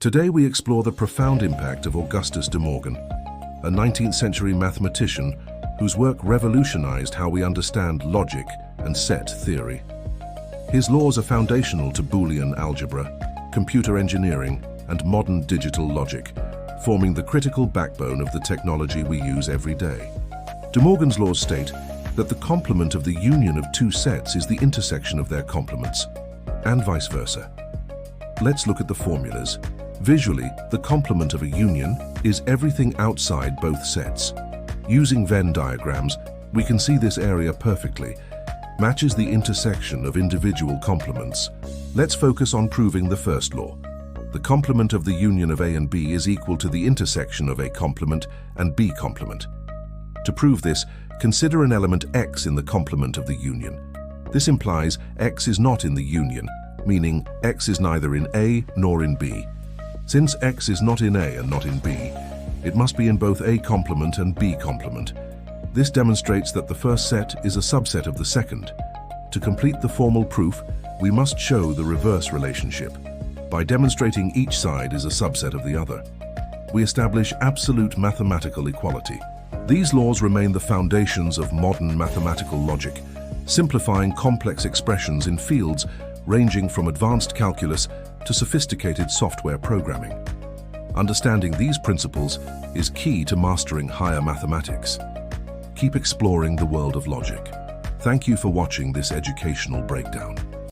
Today we explore the profound impact of Augustus de Morgan, a 19th century mathematician whose work revolutionized how we understand logic and set theory. His laws are foundational to Boolean algebra, computer engineering, and modern digital logic, forming the critical backbone of the technology we use every day. De Morgan's laws state that the complement of the union of two sets is the intersection of their complements, and vice versa. Let's look at the formulas. Visually, the complement of a union is everything outside both sets. Using Venn diagrams, we can see this area perfectly, matches the intersection of individual complements. Let's focus on proving the first law. The complement of the union of A and B is equal to the intersection of A complement and B complement. To prove this, consider an element X in the complement of the union. This implies X is not in the union, meaning X is neither in A nor in B. Since X is not in A and not in B, it must be in both A complement and B complement. This demonstrates that the first set is a subset of the second. To complete the formal proof, we must show the reverse relationship. By demonstrating each side is a subset of the other, we establish absolute mathematical equality. These laws remain the foundations of modern mathematical logic, simplifying complex expressions in fields ranging from advanced calculus to sophisticated software programming. Understanding these principles is key to mastering higher mathematics. Keep exploring the world of logic. Thank you for watching this educational breakdown.